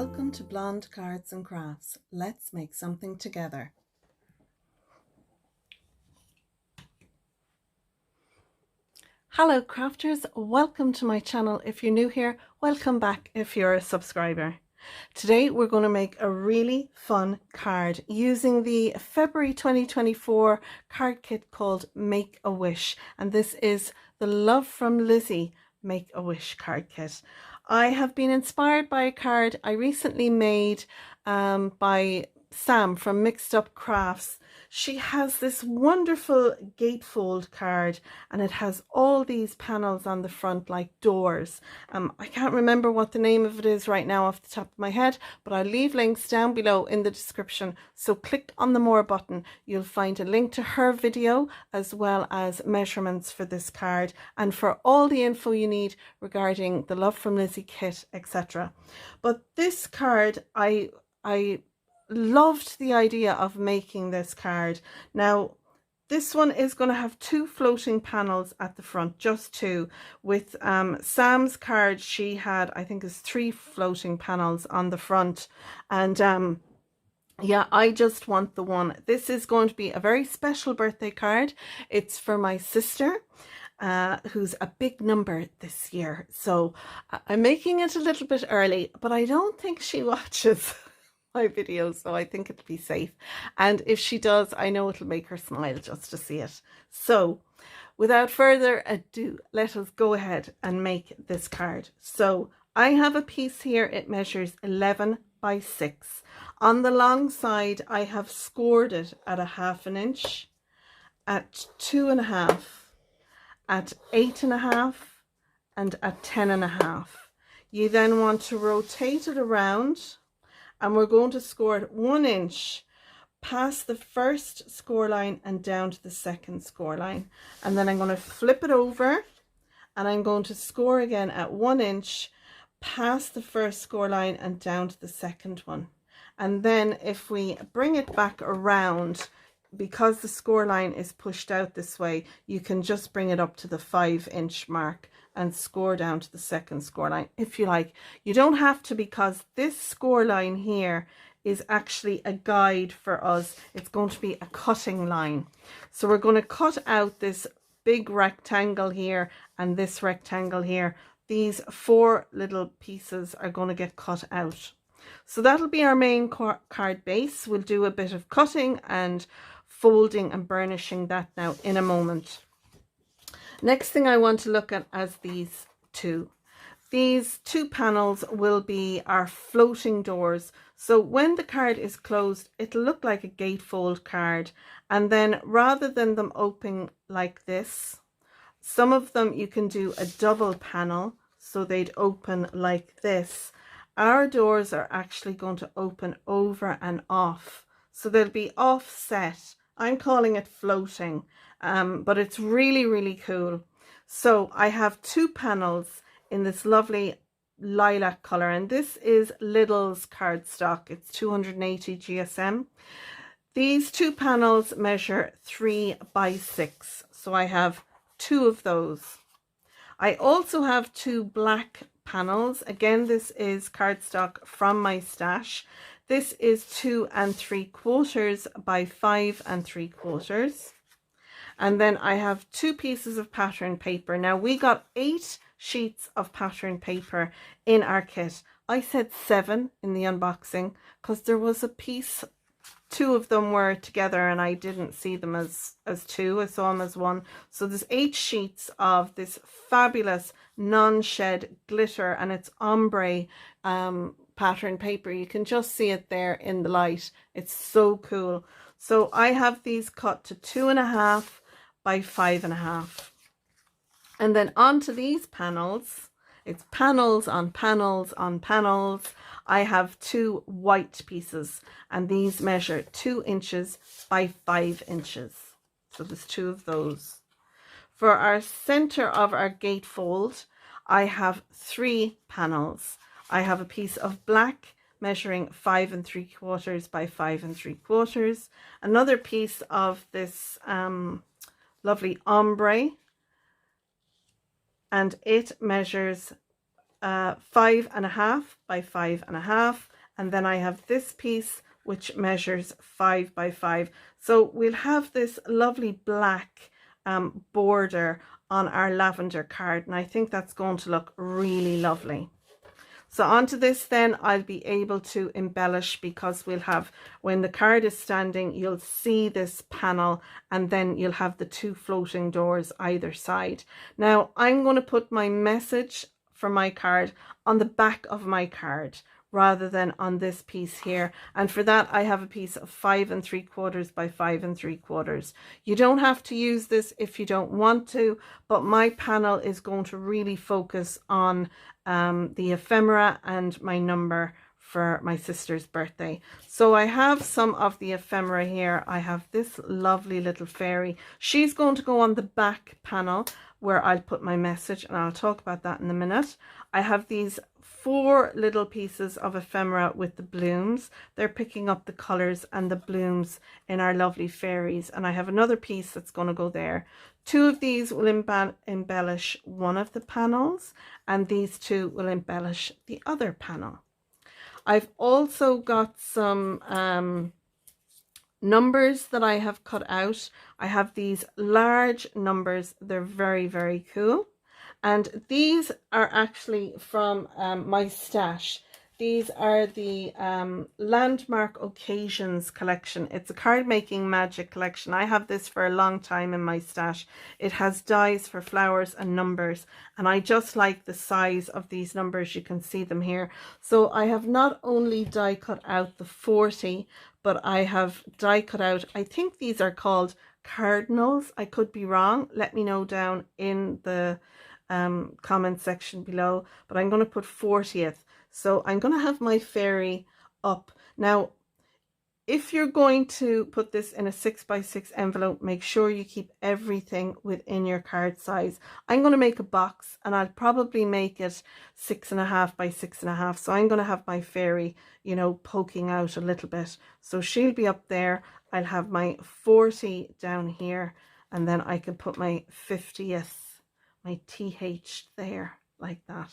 Welcome to Blonde Cards and Crafts. Let's make something together. Hello crafters, welcome to my channel. If you're new here, welcome back if you're a subscriber. Today we're going to make a really fun card using the February 2024 card kit called Make a Wish, and this is the Love from Lizi Make a Wish card kit. I have been inspired by a card I recently made by Sam from Mixed Up Crafts. She has this wonderful gatefold card and it has all these panels on the front like doors. I can't remember what the name of it is right now off the top of my head, but I'll leave links down below in the description. So click on the more button. You'll find a link to her video as well as measurements for this card and for all the info you need regarding the Love from Lizi kit, etc. But this card, I loved the idea of making this card. Now this one is going to have two floating panels at the front, just two. With Sam's card, she had, I think, is 3 floating panels on the front, and yeah, I just want the one. This is going to be a very special birthday card. It's for my sister, who's a big number this year, so I'm making it a little bit early, but I don't think she watches my videos, so I think it'll be safe, and if she does, I know it'll make her smile just to see it. So without further ado, let us go ahead and make this card. So I have a piece here. It measures 11 by 6. On the long side I have scored it at 1/2 inch, at 2.5, at 8.5, and at 10.5. You then want to rotate it around, and we're going to score it 1 inch past the first score line and down to the second score line. And then I'm going to flip it over and I'm going to score again at 1 inch past the first score line and down to the second one. And then if we bring it back around, because the score line is pushed out this way, you can just bring it up to the 5-inch mark and score down to the second score line if you like. You don't have to, because this score line here is actually a guide for us. It's going to be a cutting line. So we're going to cut out this big rectangle here and this rectangle here. These 4 little pieces are going to get cut out. So that'll be our main card base. We'll do a bit of cutting and folding and burnishing that now in a moment. Next thing I want to look at as these two. These 2 panels will be our floating doors. So when the card is closed, it'll look like a gatefold card. And then rather than them opening like this, some of them you can do a double panel, so they'd open like this. Our doors are actually going to open over and off, so they'll be offset. I'm calling it floating, but it's really, really cool. So I have 2 panels in this lovely lilac color, and this is Lidl's cardstock. It's 280 GSM. These 2 panels measure 3 by 6, so I have 2 of those. I also have 2 black panels. Again, this is cardstock from my stash. This is 2 3/4 by 5 3/4. And then I have 2 pieces of pattern paper. Now we got 8 sheets of pattern paper in our kit. I said 7 in the unboxing because there was a piece, 2 of them were together and I didn't see them as 2. I saw them as 1. So there's 8 sheets of this fabulous non-shed glitter, and it's ombre pattern paper. You can just see it there in the light. It's so cool. So I have these cut to 2.5 by 5.5. And then onto these panels, it's panels on panels on panels. I have 2 white pieces, and these measure 2 inches by 5 inches. So there's 2 of those. For our center of our gatefold, I have 3 panels. I have a piece of black measuring 5 3/4 by 5 3/4. Another piece of this lovely ombre, and it measures 5.5 by 5.5. and then I have this piece which measures 5 by 5. So we'll have this lovely black border on our lavender card, and I think that's going to look really lovely. So onto this then I'll be able to embellish, because we'll have, when the card is standing, you'll see this panel, and then you'll have the 2 floating doors either side. Now I'm going to put my message for my card on the back of my card rather than on this piece here, and for that I have a piece of 5 3/4 by 5 3/4. You don't have to use this if you don't want to, but my panel is going to really focus on the ephemera and my number for my sister's birthday. So I have some of the ephemera here. I have this lovely little fairy. She's going to go on the back panel where I'll put my message, and I'll talk about that in a minute. I have these 4 little pieces of ephemera with the blooms. They're picking up the colors and the blooms in our lovely fairies, and I have another piece that's going to go there. 2 of these will embellish one of the panels, and these 2 will embellish the other panel. I've also got some numbers that I have cut out. I have these large numbers. They're very, very cool. And these are actually from my stash. These are the Landmark Occasions collection. It's a card making magic collection. I have this for a long time in my stash. It has dies for flowers and numbers, and I just like the size of these numbers. You can see them here. So I have not only die cut out the 40, but I have die cut out, I think these are called cardinals. I could be wrong. Let me know down in the comment section below, but I'm going to put 40th. So I'm going to have my fairy up. Now, if you're going to put this in a 6 by 6 envelope, make sure you keep everything within your card size. I'm going to make a box, and I'll probably make it 6.5 by 6.5. So I'm going to have my fairy, you know, poking out a little bit. So she'll be up there. I'll have my 40 down here, and then I can put my 50th, my TH there, like that.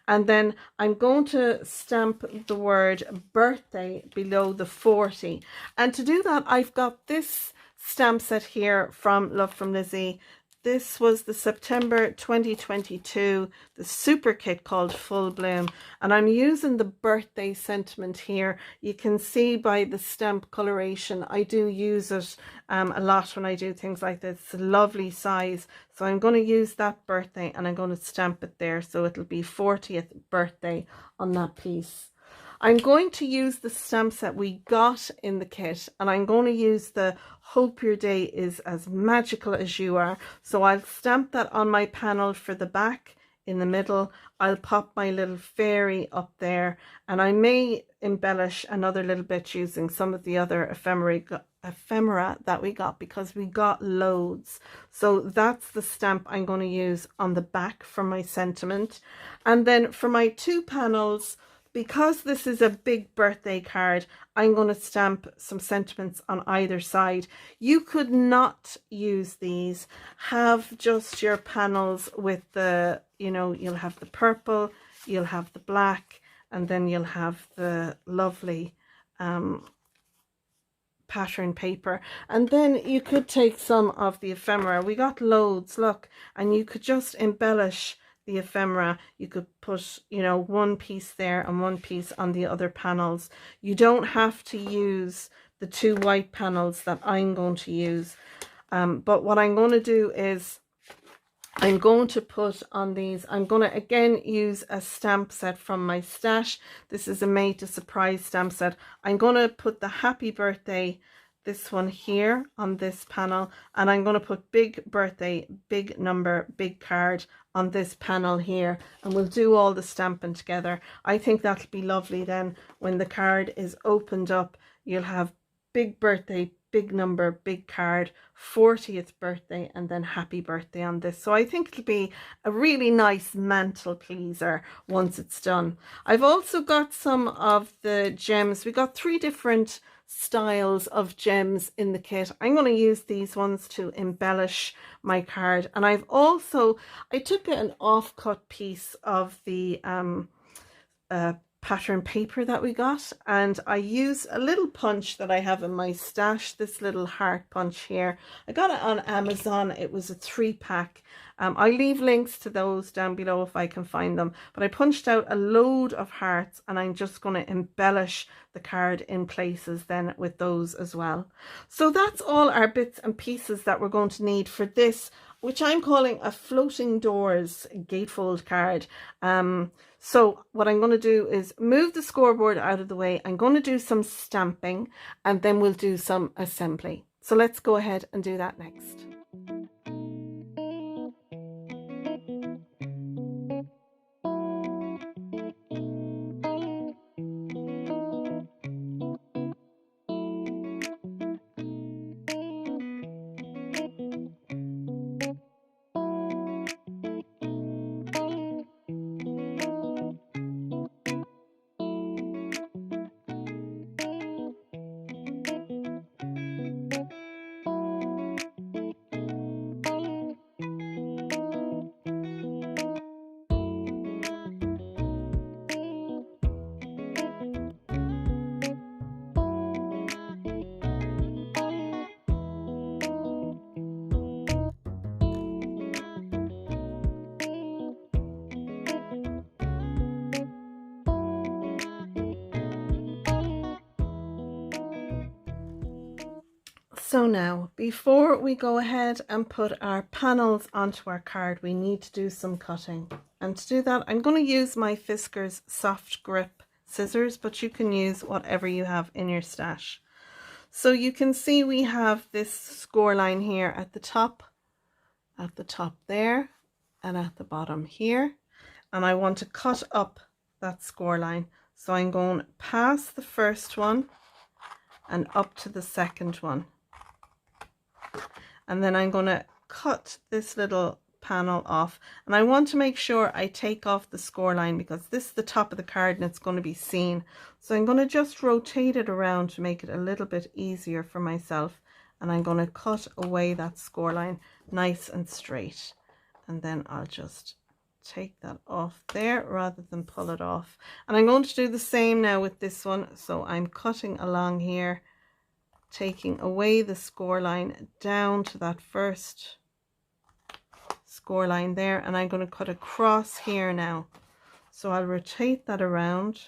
And then I'm going to stamp the word birthday below the 40. And to do that, I've got this stamp set here from Love from Lizi. This was the September 2022, the super kit called Full Bloom. And I'm using the birthday sentiment here. You can see by the stamp coloration, I do use it a lot when I do things like this. It's a lovely size. So I'm going to use that birthday, and I'm going to stamp it there. So it'll be 40th birthday on that piece. I'm going to use the stamp set we got in the kit, and I'm going to use the Hope Your Day is as Magical as You Are. So I'll stamp that on my panel for the back. In the middle, I'll pop my little fairy up there, and I may embellish another little bit using some of the other ephemera that we got, because we got loads. So that's the stamp I'm going to use on the back for my sentiment. And then for my 2 panels, because this is a big birthday card, I'm going to stamp some sentiments on either side. You could not use these. Have just your panels with the, you know, you'll have the purple, you'll have the black, and then you'll have the lovely pattern paper. And then you could take some of the ephemera. We got loads, look, and you could just embellish the ephemera. You could put, you know, one piece there and one piece on the other panels. You don't have to use the 2 white panels that I'm going to use. But what I'm going to do is I'm going to put on these, I'm going to again use a stamp set from my stash. This is a Made to Surprise stamp set. I'm going to put the happy birthday, this one here on this panel, and I'm going to put big birthday, big number, big card on this panel here, and we'll do all the stamping together. I think that'll be lovely. Then when the card is opened up, you'll have big birthday, big number, big card, 40th birthday, and then happy birthday on this. So I think it'll be a really nice mantle pleaser once it's done. I've also got some of the gems. We got 3 different styles of gems in the kit. I'm going to use these ones to embellish my card. And I've also, I took an offcut piece of the pattern paper that we got, and I use a little punch that I have in my stash, this little heart punch here. I got it on Amazon. It was a 3-pack. I'll leave links to those down below if I can find them, but I punched out a load of hearts, and I'm just going to embellish the card in places then with those as well. So that's all our bits and pieces that we're going to need for this, which I'm calling a floating doors gatefold card. So what I'm going to do is move the scoreboard out of the way. I'm going to do some stamping, and then we'll do some assembly. So let's go ahead and do that next. So now, before we go ahead and put our panels onto our card, we need to do some cutting. And to do that, I'm going to use my Fiskars soft grip scissors, but you can use whatever you have in your stash. So you can see we have this score line here at the top there, and at the bottom here. And I want to cut up that score line. So I'm going past the first one and up to the second one. And then I'm going to cut this little panel off, and I want to make sure I take off the score line because this is the top of the card and it's going to be seen. So I'm going to just rotate it around to make it a little bit easier for myself, and I'm going to cut away that score line nice and straight, and then I'll just take that off there rather than pull it off. And I'm going to do the same now with this one. So I'm cutting along here, taking away the score line down to that first score line there, and I'm going to cut across here now. So I'll rotate that around,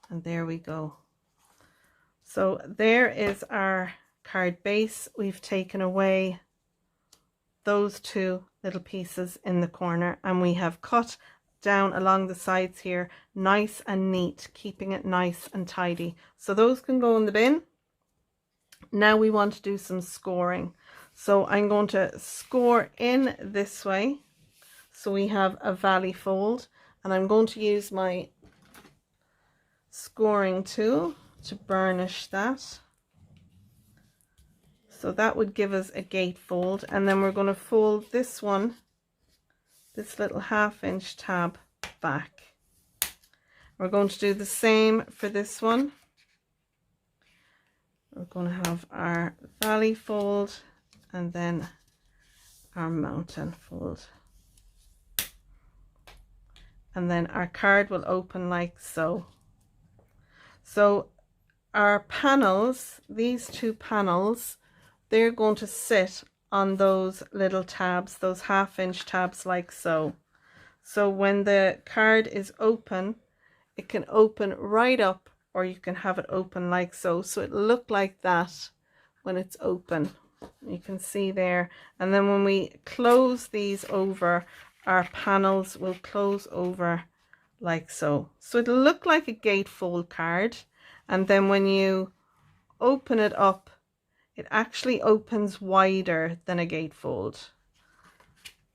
and there we go. So there is our card base. We've taken away those two little pieces in the corner, and we have cut down along the sides here nice and neat, keeping it nice and tidy. So those can go in the bin. Now we want to do some scoring. So I'm going to score in this way. So we have a valley fold, and I'm going to use my scoring tool to burnish that. So that would give us a gatefold, and then we're going to fold this one, this little 1/2 inch tab back. We're going to do the same for this one. We're going to have our valley fold and then our mountain fold. And then our card will open like so. So our panels, these two panels, they're going to sit on those little tabs, those 1/2 inch tabs like so. So when the card is open, it can open right up, or you can have it open like so. So it'll look like that when it's open. You can see there. And then when we close these over, our panels will close over like so. So it'll look like a gatefold card. And then when you open it up, it actually opens wider than a gatefold.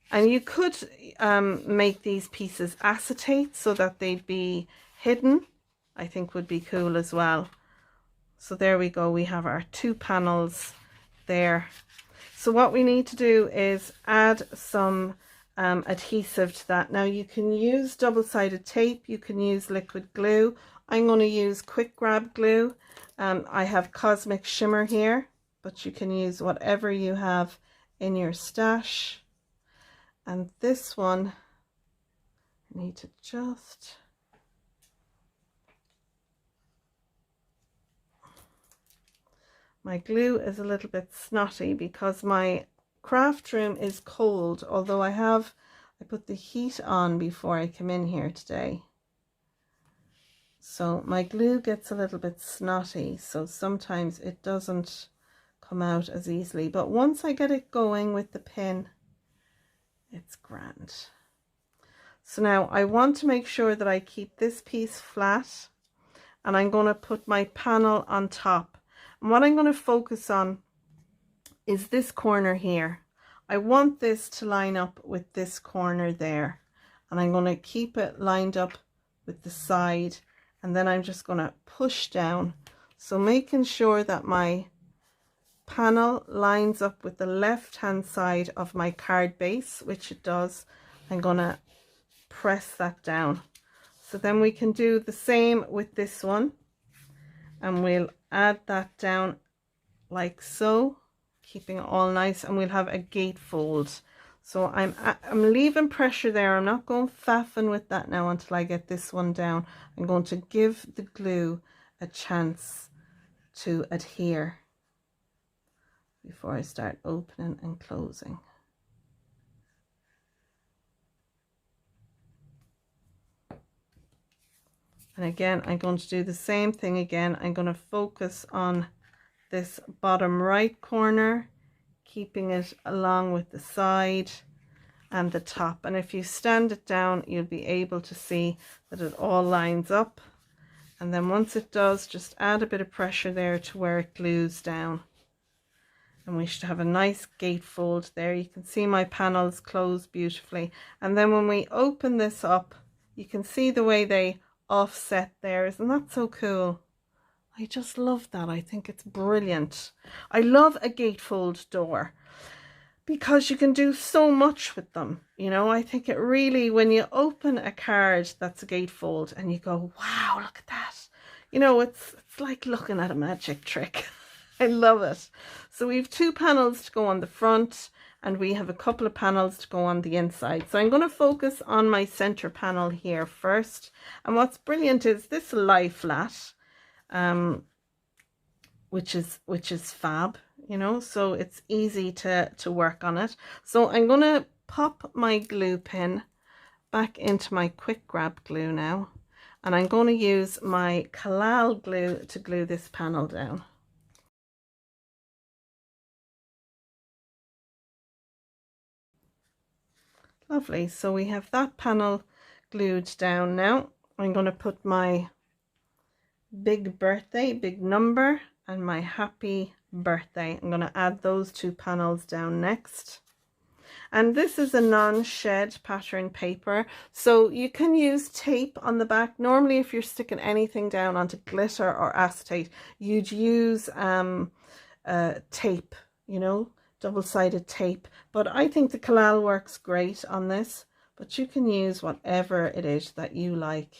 And you could make these pieces acetate so that they'd be hidden. I think would be cool as well. So there we go. We have our two panels there. So what we need to do is add some adhesive to that. Now you can use double-sided tape. You can use liquid glue. I'm going to use quick grab glue. I have Cosmic Shimmer here, but you can use whatever you have in your stash. And this one need to just... My glue is a little bit snotty because my craft room is cold, although I put the heat on before I came in here today. So my glue gets a little bit snotty, so sometimes it doesn't come out as easily. But once I get it going with the pin, it's grand. So now I want to make sure that I keep this piece flat, and I'm going to put my panel on top. And what I'm going to focus on is this corner here. I want this to line up with this corner there, and I'm going to keep it lined up with the side, and then I'm just going to push down. So making sure that my panel lines up with the left hand side of my card base, which it does. I'm going to press that down. So then we can do the same with this one, and we'll add that down like so, keeping it all nice, and we'll have a gatefold. So I'm leaving pressure there. I'm not going faffing with that now until I get this one down. I'm going to give the glue a chance to adhere before I start opening and closing. And again, I'm going to do the same thing again. I'm going to focus on this bottom right corner, keeping it along with the side and the top. And if you stand it down, you'll be able to see that it all lines up. And then once it does, just add a bit of pressure there to where it glues down. And we should have a nice gatefold there. You can see my panels close beautifully. And then when we open this up, you can see the way they offset there. Isn't that so cool? I just love that. I think it's brilliant. I love a gatefold door because you can do so much with them. You know, I think it really, when you open a card that's a gatefold and you go, wow, look at that. You know, it's like looking at a magic trick. I love it. So we have 2 panels to go on the front, and we have a couple of panels to go on the inside. So I'm going to focus on my center panel here first. And what's brilliant is this lie flat, which is fab, you know, so it's easy to work on it. So I'm going to pop my glue pin back into my quick grab glue now, and I'm going to use my Kalal glue to glue this panel down. Lovely. So we have that panel glued down now. I'm going to put my big birthday, big number, and my happy birthday. I'm going to add those 2 panels down next. And this is a non-shed pattern paper, so you can use tape on the back. Normally if you're sticking anything down onto glitter or acetate, you'd use tape, you know, double-sided tape. But I think the Kalal works great on this, but you can use whatever it is that you like.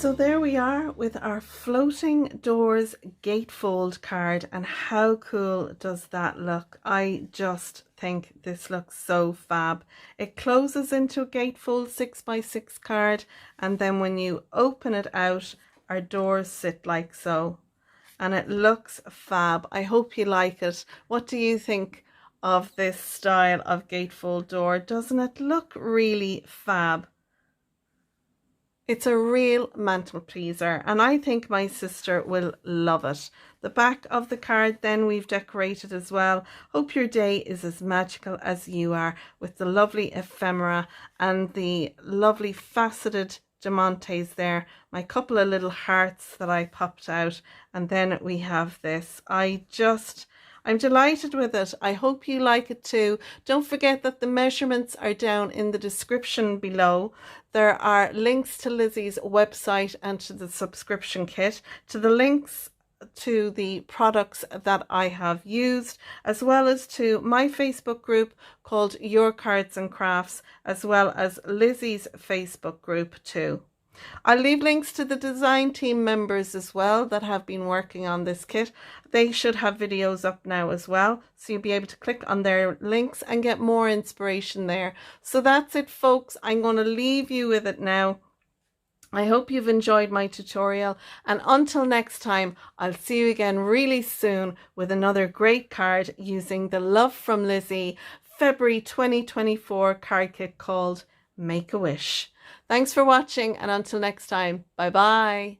So there we are with our floating doors gatefold card, and how cool does that look? I just think this looks so fab. It closes into a gatefold 6x6 card, and then when you open it out, our doors sit like so, and it looks fab. I hope you like it. What do you think of this style of gatefold door? Doesn't it look really fab? It's a real mantle pleaser, and I think my sister will love it. The back of the card then we've decorated as well. Hope your day is as magical as you are, with the lovely ephemera and the lovely faceted diamantes there. My couple of little hearts that I popped out, and then we have this. I'm delighted with it. I hope you like it too. Don't forget that the measurements are down in the description below. There are links to Lizi's website and to the subscription kit, to the links to the products that I have used, as well as to my Facebook group called Your Cards and Crafts, as well as Lizi's Facebook group too. I'll leave links to the design team members as well that have been working on this kit. They should have videos up now as well, so you'll be able to click on their links and get more inspiration there. So that's it, folks. I'm going to leave you with it now. I hope you've enjoyed my tutorial, and until next time, I'll see you again really soon with another great card using the Love from Lizi February 2024 card kit called Make a Wish. Thanks for watching, and until next time, bye bye.